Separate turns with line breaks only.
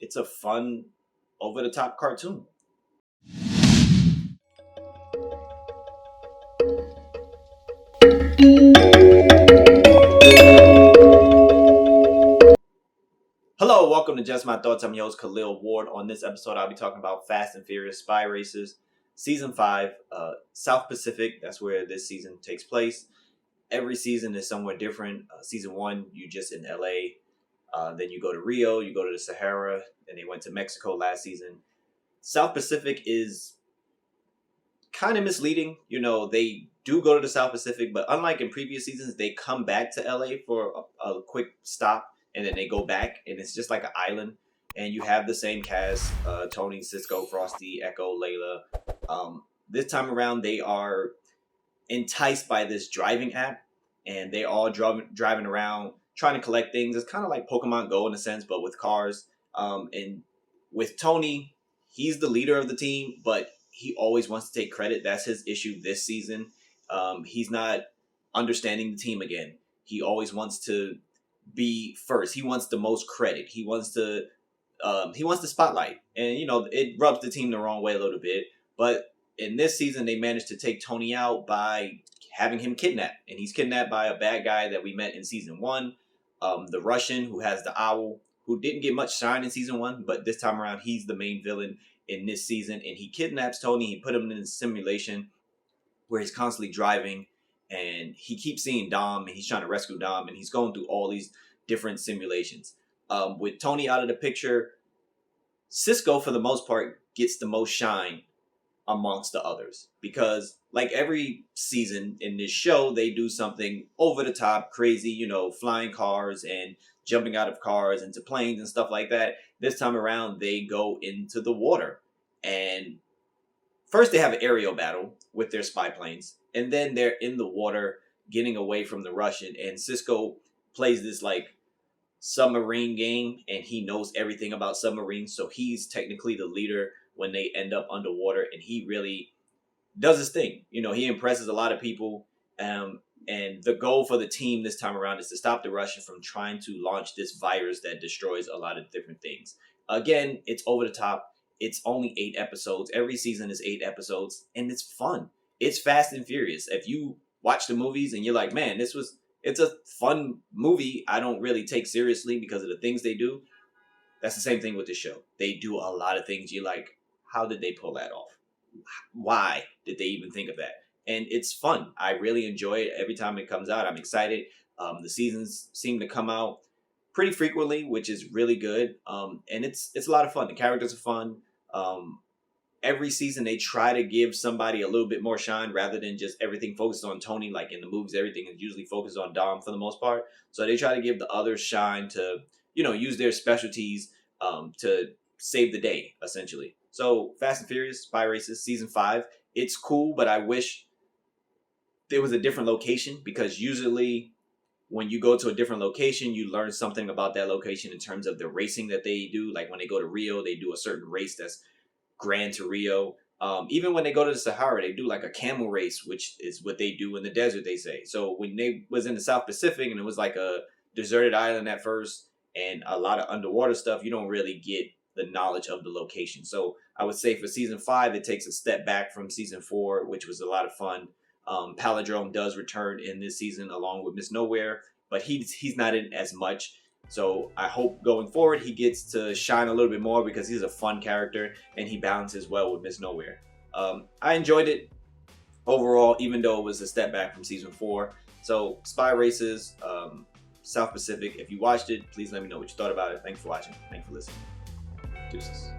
it's a fun, over the top cartoon. Hello, welcome to Just My Thoughts. I'm your host Khaleel Ward. On this episode, I'll be talking about Fast and Furious Spy Racers, Season 5, South Pacific. That's where this season takes place. Every season is somewhere different. Season 1, you just in LA. Then you go to Rio, you go to the Sahara. Then they went to Mexico last season. South Pacific is kind of misleading. They do go to the South Pacific, but unlike in previous seasons, they come back to LA for a quick stop and then they go back, and it's just like an island. And you have the same cast: Tony, Cisco, Frosty, Echo, Layla. This time around, they are enticed by this driving app, and they all driving around trying to collect things. It's kind of like Pokemon Go in a sense, but with cars. And with Tony, he's the leader of the team, but he always wants to take credit. That's his issue this season. He's not understanding the team again. He always wants to be first. He wants the most credit. He wants the spotlight, and it rubs the team the wrong way a little bit. But in this season, they managed to take Tony out by having him kidnapped, and he's kidnapped by a bad guy that we met in season 1, the Russian who has the owl, who didn't get much shine in season 1, but this time around he's the main villain in this season, and he kidnaps Tony. He put him in a simulation where he's constantly driving, and he keeps seeing Dom, and he's trying to rescue Dom, and he's going through all these different simulations. With Tony out of the picture, Cisco, for the most part, gets the most shine amongst the others, because like every season in this show, they do something over the top, crazy, flying cars and jumping out of cars into planes and stuff like that. This time around, they go into the water, and first they have an aerial battle with their spy planes, and then they're in the water getting away from the Russian, and Cisco plays this like submarine game, and he knows everything about submarines, so he's technically the leader when they end up underwater, and he really does his thing. He impresses a lot of people, and the goal for the team this time around is to stop the Russian from trying to launch this virus that destroys a lot of different things. Again, it's over the top. It's only 8 episodes. Every season is 8 episodes, and it's fun. It's Fast and Furious. If you watch the movies and you're like, man, it's a fun movie I don't really take seriously because of the things they do, that's the same thing with the show. They do a lot of things you're like, how did they pull that off? Why did they even think of that? And it's fun. I really enjoy it. Every time it comes out, I'm excited. The seasons seem to come out pretty frequently, which is really good. And it's a lot of fun. The characters are fun. Every season they try to give somebody a little bit more shine rather than just everything focused on Tony. Like in the movies, everything is usually focused on Dom for the most part. So they try to give the others shine to, use their specialties to save the day, essentially. So Fast and Furious Spy Races Season 5, it's cool, but I wish there was a different location, because usually when you go to a different location, you learn something about that location in terms of the racing that they do. Like when they go to Rio, they do a certain race that's Gran to Rio. Even when they go to the Sahara, they do like a camel race, which is what they do in the desert, they say. So when they was in the South Pacific and it was like a deserted island at first and a lot of underwater stuff, you don't really get the knowledge of the location. So I would say for season 5, it takes a step back from season 4, which was a lot of fun. Palindrome does return in this season along with Miss Nowhere, but he's not in as much. So I hope going forward he gets to shine a little bit more, because he's a fun character and he balances well with Miss Nowhere. I enjoyed it overall, even though it was a step back from season 4. So Spy Races, South Pacific. If you watched it, please let me know what you thought about it. Thanks for watching. Thanks for listening. Deuces.